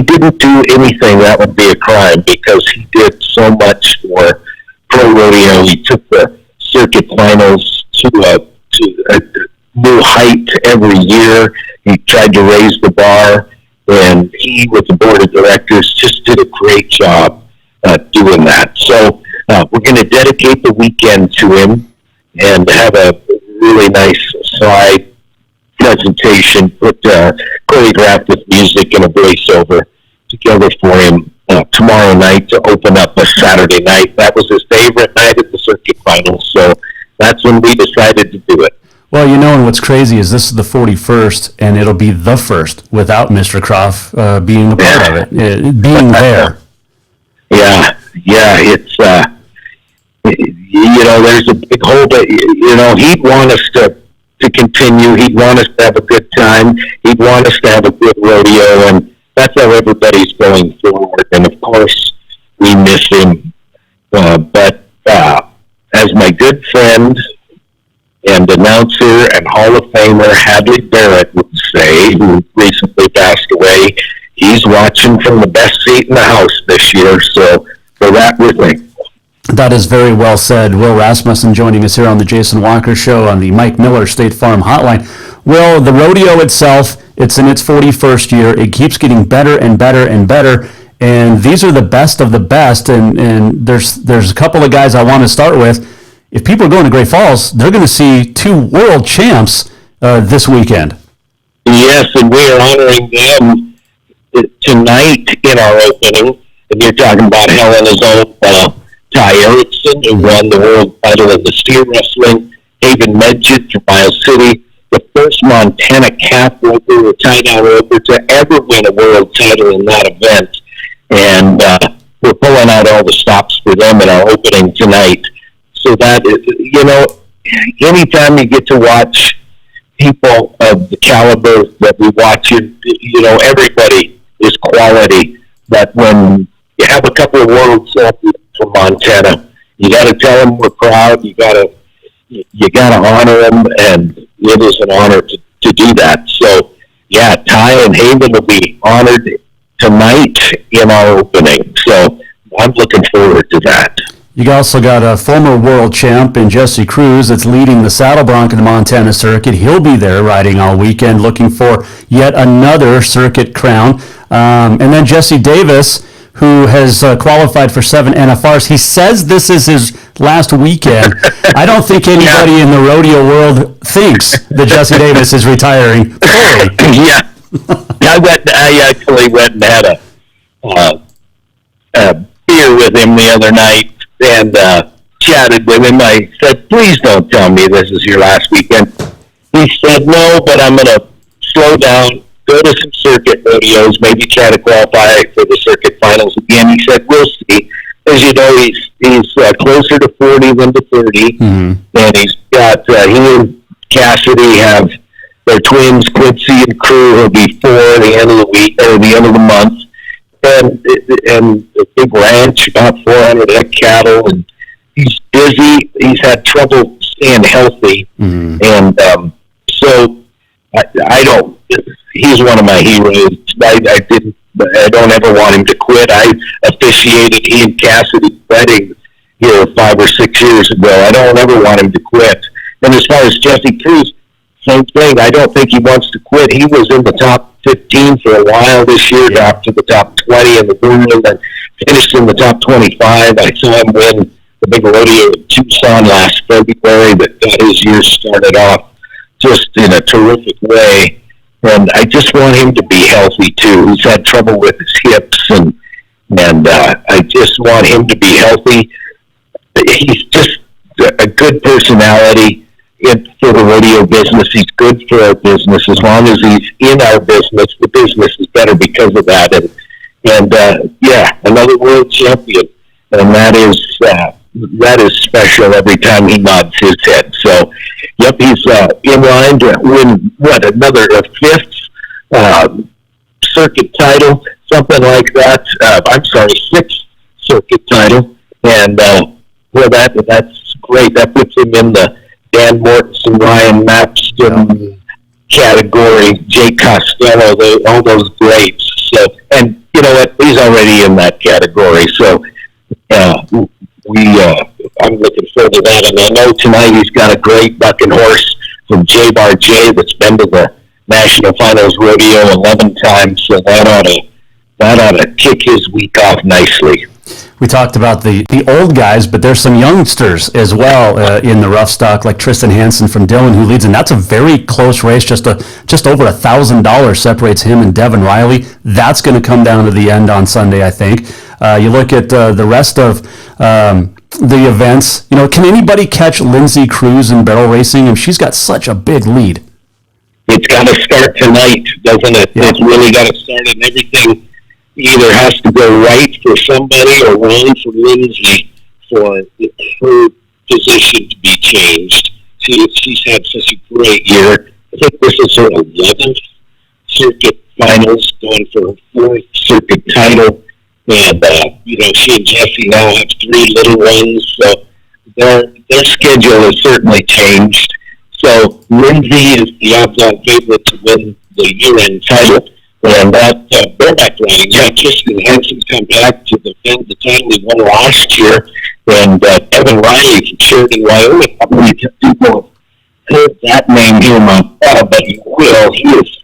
didn't do anything, that would be a crime, because he did so much for pro rodeo. He took the circuit finals to a new height every year. He tried to raise the bar, and he, with the board of directors, just did a great job doing that. So we're going to dedicate the weekend to him and have a really nice slide presentation, choreographed with music and a voiceover together for him tomorrow night to open up a Saturday night. That was his favorite night at the circuit finals, so that's when we decided to do it. Well, and what's crazy is this is the 41st, and it'll be the first without Mr. Croft being a part of it, being there. Yeah, it's, there's a big hole, but, he'd want us to continue. He'd want us to have a good time. He'd want us to have a good rodeo, and that's how everybody's going forward. And, of course, we miss him. But as my good friend and announcer and Hall of Famer Hadley Barrett would say, who recently passed away, he's watching from the best seat in the house this year, so for that we're thankful. That is very well said. Will Rasmussen joining us here on the Jason Walker Show on the Mike Miller State Farm Hotline. Will, the rodeo itself, it's in its 41st year. It keeps getting better and better and better, and these are the best of the best, and there's a couple of guys I want to start with. If people are going to Great Falls, they're going to see two world champs this weekend. Yes, and we are honoring them tonight in our opening. And you're talking about Helena's own Ty Erickson, who won the world title in the steer wrestling. Haven Medjid from Miles City, the first Montana calf roper or tie-down roper to ever win a world title in that event. And we're pulling out all the stops for them in our opening tonight. So that, anytime you get to watch people of the caliber that we watch, everybody is quality. But when you have a couple of world champions from Montana, you got to tell them we're proud. You got to honor them, and it is an honor to do that. So, yeah, Ty and Haven will be honored tonight in our opening. So I'm looking forward to that. You also got a former world champ in Jesse Cruz that's leading the saddle bronc in the Montana circuit. He'll be there riding all weekend looking for yet another circuit crown. And then Jesse Davis, who has qualified for 7 NFRs. He says this is his last weekend. I don't think anybody in the rodeo world thinks that Jesse Davis is retiring fully. Yeah. I actually went and had a beer with him the other night and chatted with him. I said, please don't tell me this is your last weekend. He said, no, but I'm going to slow down, go to some circuit rodeos, maybe try to qualify for the circuit finals again. He said, we'll see. As you know, he's closer to 40 than to 30. Mm-hmm. And he's got, he and Cassidy have their twins, Quincy and Crew, will be 4 at the end of the week, or the end of the month. And a big ranch, about 400 heck cattle, and he's busy. He's had trouble staying healthy, and so I don't. He's one of my heroes. I don't ever want him to quit. I officiated he and Cassidy's wedding here 5 or 6 years ago. I don't ever want him to quit. And as far as Jesse Cruz, same thing. I don't think he wants to quit. He was in the top 15 for a while this year, got to the top 20 in the world, and finished in the top 25. I saw him win the big rodeo in Tucson last February that got his year started off just in a terrific way. And I just want him to be healthy, too. He's had trouble with his hips, and I just want him to be healthy. He's just a good personality for the rodeo business. He's good for our business. As long as he's in our business, the business is better because of that. And another world champion, and that is special every time he nods his head. So, yep, he's in line to win another 5th circuit title, something like that. I'm sorry, 6th circuit title, and that's great. That puts him in the Dan Mortensen, Ryan Mapston category, Jake Costello, all those greats. So, and you know what? He's already in that category. So, I'm looking forward to that. And I know tonight he's got a great bucking horse from J-Bar J that's been to the National Finals Rodeo 11 times. So that ought to kick his week off nicely. We talked about the old guys, but there's some youngsters as well in the rough stock, like Tristan Hansen from Dillon, who leads, and that's a very close race. Just over $1,000 separates him and Devin Riley. That's going to come down to the end on Sunday, I think. You look at the rest of the events. Can anybody catch Lindsay Cruz in barrel racing? And she's got such a big lead. It's got to start tonight, doesn't it? Yeah. It's really got to start, and everything either has to go right for somebody or wrong for Lindsay for her position to be changed. She's had such a great year. I think this is her 11th circuit finals, going for her 4th circuit title. And, she and Jesse now have 3 little ones, so their schedule has certainly changed. So Lindsay is the odds-on favorite to win the year-end title. And that bareback riding, Tristan Hansen's come back to defend the title he won last year. And Devin Riley from Sheridan, Wyoming. I believe people have heard that name here in Montana, but he will. He is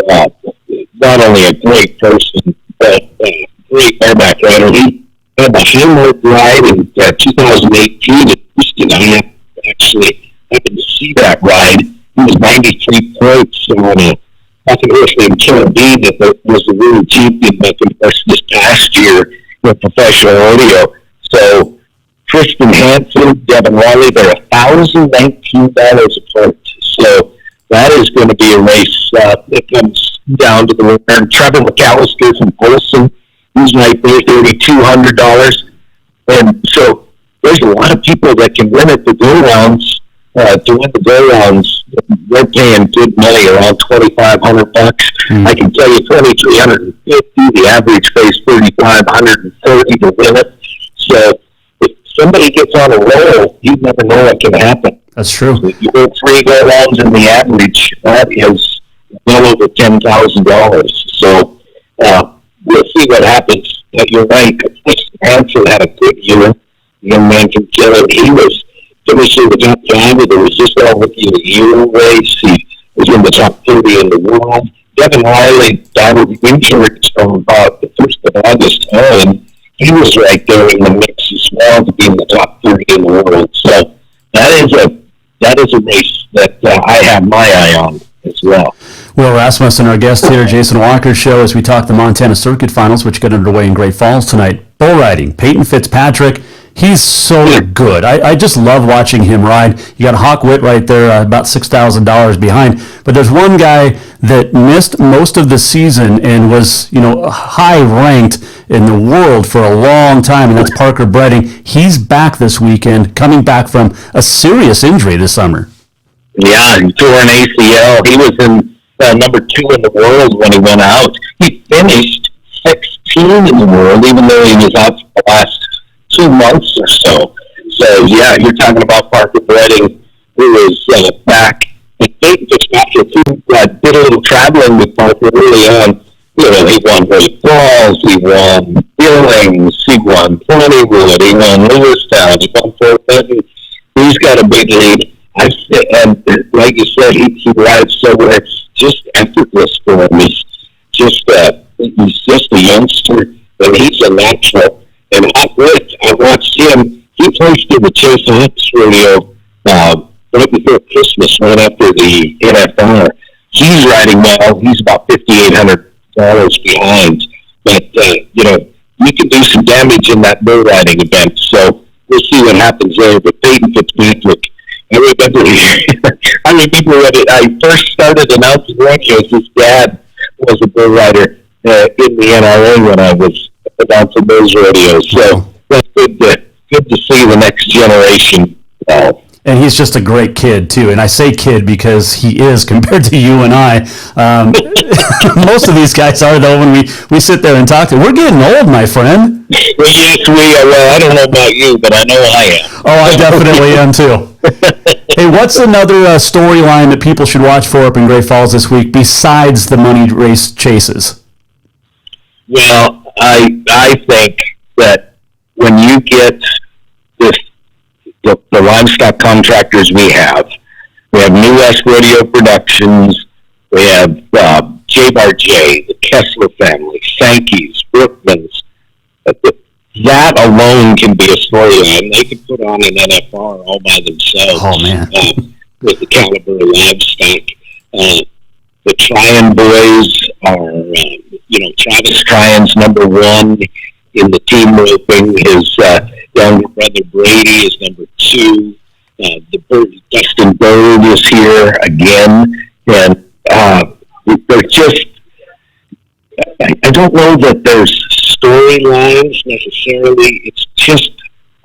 not only a great person, but a great bareback rider. He had the Hamlet ride in 2018 at Houston. I actually happened to see that ride. He was 93 points on a horse named Killer B that was the world champion this past year in professional rodeo. So Tristan Hansen, Devin Riley, they're $1,019 a point. So that is going to be a race that comes down to the winner. Trevor McAllister from Polson, he's right there, $3,200. And so there's a lot of people that can win at the go-rounds. To win the go-rounds, they're paying good money, around $2,500. I can tell you $2,350. The average pays $3,530 to win it. So if somebody gets on a roll, you never know what can happen. That's true. So if you go 3 go-rounds in the average, that is well over $10,000. So we'll see what happens. But you're right. Hansen had a good year. The young man from Dillon, he was finishing the top 5 of the Resistance Rookie of the Year race. He was in the top 30 in the world. Devin Riley battled injuries from about the 1st of August on. He was right there in the mix as well to be in the top 30 in the world. So that is a race that I have my eye on as well. Will Rasmussen, our guest here, Jason Walker Show, as we talk the Montana Circuit Finals, which get underway in Great Falls tonight. Bull riding, Peyton Fitzpatrick. He's so good. I just love watching him ride. You got Hawk Witt right there, about $6,000 behind. But there's one guy that missed most of the season and was, high ranked in the world for a long time, and that's Parker Bredding. He's back this weekend, coming back from a serious injury this summer. Yeah, he tore an ACL. He was in number 2 in the world when he went out. He finished 16 in the world, even though he was out for the last 2 months or so. So, yeah, you're talking about Parker Bredding, who was back. And Peyton Fitzpatrick, who did a little traveling with Parker early on. He won Great Falls, he won Billings, he won Plentywood, he won Lewistown, he won Fort Benton. He's got a big lead. And like you said, he rides so well. It's just effortless for him. He's just a youngster, and he's a natural. And I watched him. He placed in the Chase Hawks rodeo right before Christmas, right after the NFR. He's riding well. He's about $5,800 behind. But, you can do some damage in that bull riding event. So we'll see what happens there. But Peyton Fitzpatrick, I remember when I first started announcing rodeos, his dad was a bull rider in the NRA when I was announcing those rodeos. So that's good to see the next generation. And he's just a great kid, too. And I say kid because he is compared to you and I. Most of these guys are, though, when we sit there and talk to them. We're getting old, my friend. Well, yes, we are. Well, I don't know about you, but I know I am. Oh, I definitely am, too. Hey, what's another storyline that people should watch for up in Great Falls this week besides the money race chases? Well, I think that when you get the livestock contractors we have New West Rodeo Productions, we have J. Bar J, the Kessler family, Sankey's, Brookman's, that alone can be a storyline. They could put on an NFR all by themselves. Oh, man. With the caliber of livestock. The Tryon boys are, Travis Tryon's number one in the team roping. His younger brother Brady is number two. Dustin Bird is here again. And they're just, I don't know that there's storylines necessarily. It's just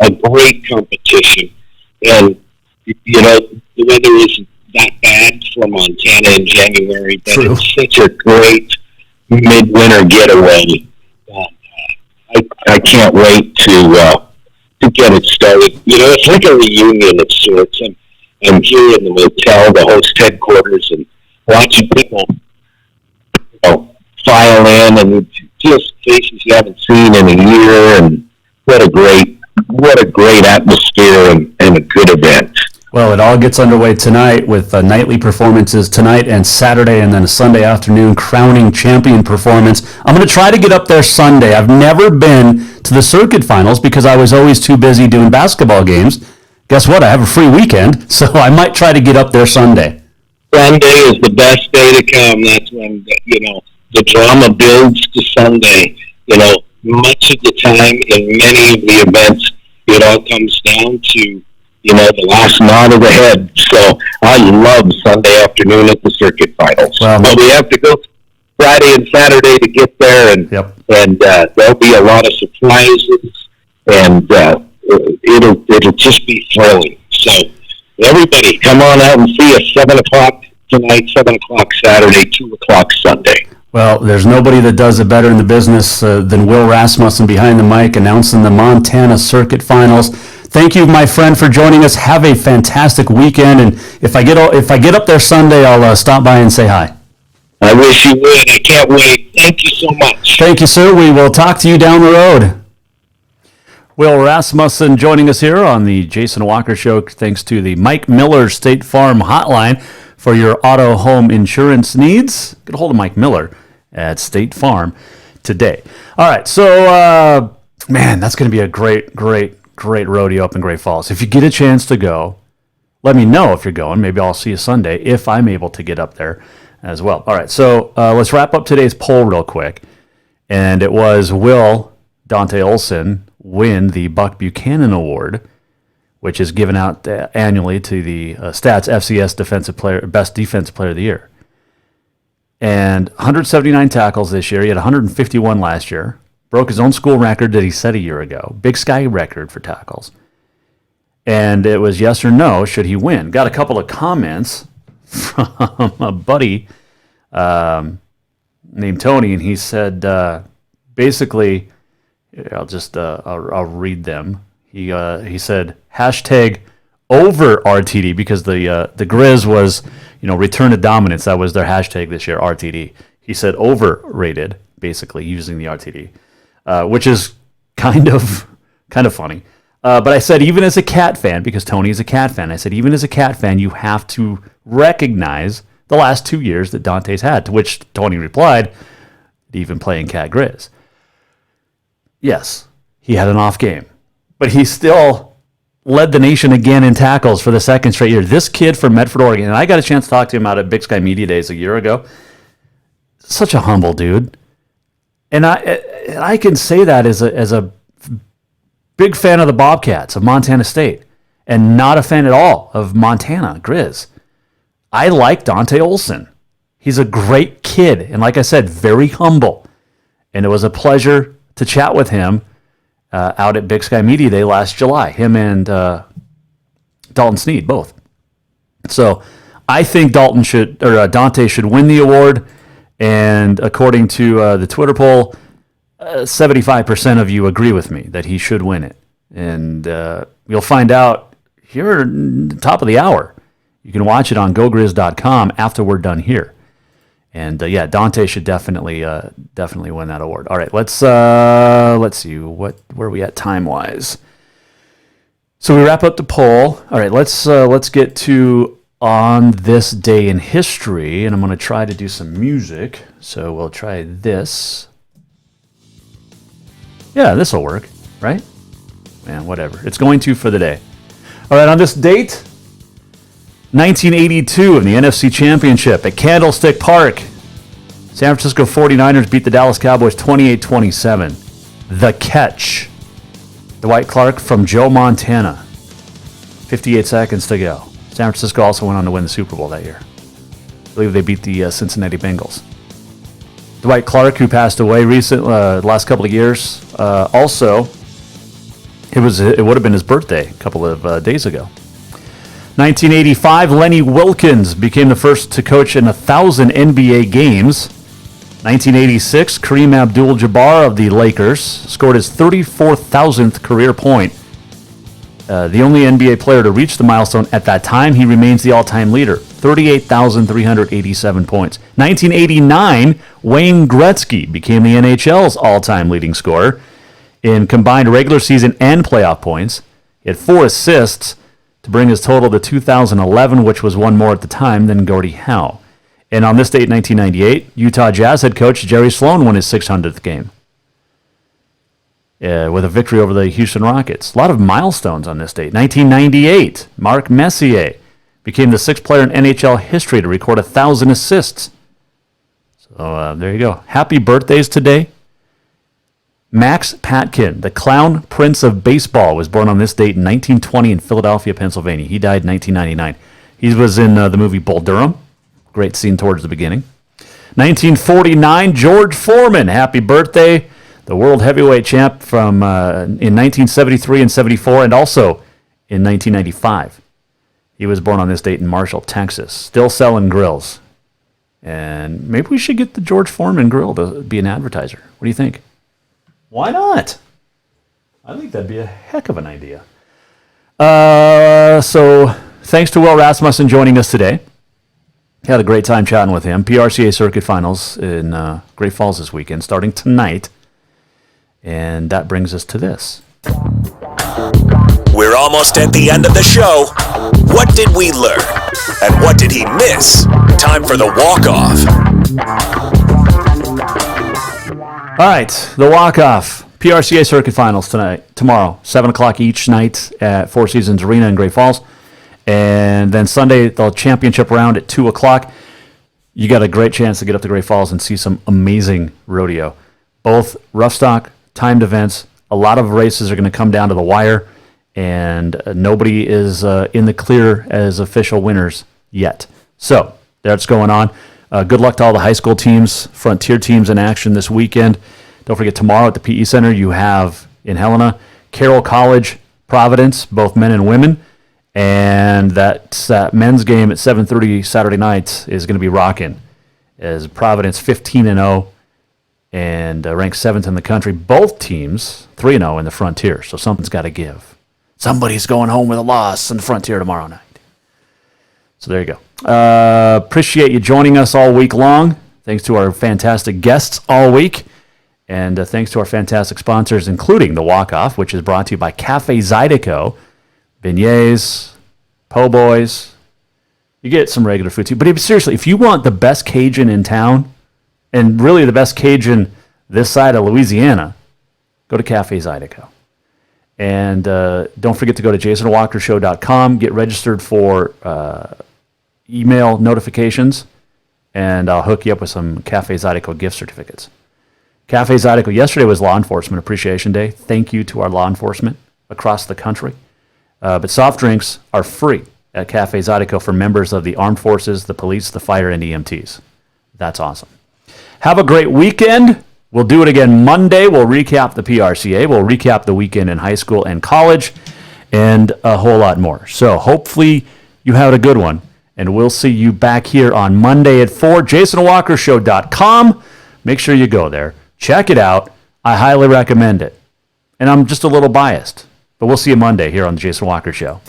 a great competition. And, the weather isn't that bad for Montana in January, but True. It's such a great midwinter getaway. I can't wait to get it started. It's like a reunion of sorts. I'm here in the motel, the host headquarters, and watching people file in and just faces you haven't seen in a year, and what a great atmosphere and a good event. Well, it all gets underway tonight with nightly performances tonight and Saturday, and then a Sunday afternoon crowning champion performance. I'm going to try to get up there Sunday. I've never been to the circuit finals because I was always too busy doing basketball games. Guess what? I have a free weekend, so I might try to get up there Sunday. Sunday is the best day to come. That's when, the drama builds to Sunday. Much of the time in many of the events, it all comes down to the last nod of the head. So I love Sunday afternoon at the circuit finals. Well, but we have to go Friday and Saturday to get there, and there'll be a lot of surprises, and it'll just be thrilling. So everybody, come on out and see us 7 o'clock tonight, 7 o'clock Saturday, 2 o'clock Sunday. Well, there's nobody that does it better in the business than Will Rasmussen behind the mic announcing the Montana Circuit Finals. Thank you, my friend, for joining us. Have a fantastic weekend, and if I get up there Sunday, I'll stop by and say hi. I wish you would. I can't wait. Thank you so much. Thank you, sir. We will talk to you down the road. Will Rasmussen joining us here on the Jason Walker Show, thanks to the Mike Miller State Farm Hotline for your auto home insurance needs. Get a hold of Mike Miller at State Farm today. All right, so, that's going to be a great rodeo up in Great Falls. If you get a chance to go, let me know if you're going. Maybe I'll see you Sunday if I'm able to get up there as well. All right, so let's wrap up today's poll real quick. And it was, will Dante Olson win the Buck Buchanan Award, which is given out annually to the Stats FCS Best Defensive Player of the Year. And 179 tackles this year. He had 151 last year. Broke his own school record that he set a year ago. Big Sky record for tackles. And it was yes or no, should he win? Got a couple of comments from a buddy named Tony, and he said, basically, I'll read them. He said, hashtag over RTD, because the Grizz was, return to dominance. That was their hashtag this year, RTD. He said overrated, basically, using the RTD. Which is kind of funny. But I said, even as a Cat fan, because Tony is a Cat fan, I said, even as a Cat fan, you have to recognize the last 2 years that Dante's had, to which Tony replied, even playing Cat Grizz. Yes, he had an off game, but he still led the nation again in tackles for the second straight year. This kid from Medford, Oregon, and I got a chance to talk to him out at Big Sky Media Days a year ago. Such a humble dude. And I can say that as a big fan of the Bobcats of Montana State, and not a fan at all of Montana Grizz. I like Dante Olson. He's a great kid, and like I said, very humble. And it was a pleasure to chat with him out at Big Sky Media Day last July. Him and Dalton Sneed both. So I think Dante should win the award. And according to the Twitter poll, 75% of you agree with me that he should win it. And you'll find out here at the top of the hour. You can watch it on gogrizz.com after we're done here. And Dante should definitely win that award. All right, let's see where are we at time wise. So we wrap up the poll. All right, let's get to on this day in history, and I'm going to try to do some music. So we'll try this. Yeah, this will work, right? Man, whatever. It's going to for the day. All right, on this date, 1982 in the NFC Championship at Candlestick Park, San Francisco 49ers beat the Dallas Cowboys 28-27. The catch. Dwight Clark from Joe Montana. 58 seconds to go. San Francisco also went on to win the Super Bowl that year. I believe they beat the Cincinnati Bengals. Dwight Clark, who passed away last couple of years, also, it would have been his birthday a couple of days ago. 1985, Lenny Wilkens became the first to coach in 1,000 NBA games. 1986, Kareem Abdul-Jabbar of the Lakers scored his 34,000th career point. The only NBA player to reach the milestone at that time, he remains the all-time leader, 38,387 points. 1989, Wayne Gretzky became the NHL's all-time leading scorer in combined regular season and playoff points. He had 4 assists to bring his total to 2011, which was one more at the time than Gordie Howe. And on this date, 1998, Utah Jazz head coach Jerry Sloan won his 600th game with a victory over the Houston Rockets. A lot of milestones on this date. 1998, Marc Messier became the 6th player in NHL history to record 1,000 assists. So there you go. Happy birthdays today. Max Patkin, the clown prince of baseball, was born on this date in 1920 in Philadelphia, Pennsylvania. He died in 1999. He was in the movie Bull Durham. Great scene towards the beginning. 1949, George Foreman. Happy birthday. The world heavyweight champ from in 1973 and 74, and also in 1995. He was born on this date in Marshall, Texas. Still selling grills. And maybe we should get the George Foreman grill to be an advertiser. What do you think? Why not? I think that'd be a heck of an idea. So thanks to Will Rasmussen joining us today. Had a great time chatting with him. PRCA Circuit Finals in Great Falls this weekend, starting tonight. And that brings us to this. We're almost at the end of the show. What did we learn? And what did he miss? Time for the walk-off. All right, the walk-off. PRCA Circuit Finals tomorrow, 7 o'clock each night at Four Seasons Arena in Great Falls. And then Sunday, the championship round at 2 o'clock. You got a great chance to get up to Great Falls and see some amazing rodeo. Both rough stock, timed events. A lot of races are going to come down to the wire, and nobody is in the clear as official winners yet. So that's going on. Good luck to all the high school teams, Frontier teams in action this weekend. Don't forget, tomorrow at the PE Center, you have in Helena, Carroll College, Providence, both men and women. And that men's game at 7:30 Saturday night is going to be rocking, as Providence 15-0 and ranked 7th in the country. Both teams 3-0 in the Frontier, so something's got to give. Somebody's going home with a loss in the Frontier tomorrow night. So there you go. Appreciate you joining us all week long. Thanks to our fantastic guests all week. And thanks to our fantastic sponsors, including the Walk-Off, which is brought to you by Cafe Zydeco. Beignets, po' boys. You get some regular food too. But seriously, if you want the best Cajun in town, and really the best Cajun this side of Louisiana, go to Cafe Zydeco. And don't forget to go to jasonwalkershow.com, get registered for email notifications, and I'll hook you up with some Cafe Zydeco gift certificates. Cafe Zydeco, yesterday was Law Enforcement Appreciation Day. Thank you to our law enforcement across the country. But soft drinks are free at Cafe Zydeco for members of the armed forces, the police, the fire, and EMTs. That's awesome. Have a great weekend. We'll do it again Monday. We'll recap the PRCA. We'll recap the weekend in high school and college, and a whole lot more. So hopefully you had a good one, and we'll see you back here on Monday at 4. JasonWalkerShow.com. Make sure you go there. Check it out. I highly recommend it. And I'm just a little biased. But we'll see you Monday here on the Jason Walker Show.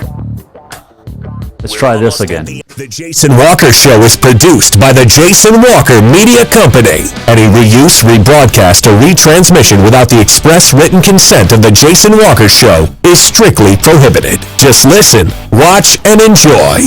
Let's try this again. The Jason Walker Show is produced by the Jason Walker Media Company. Any reuse, rebroadcast, or retransmission without the express written consent of the Jason Walker Show is strictly prohibited. Just listen, watch, and enjoy.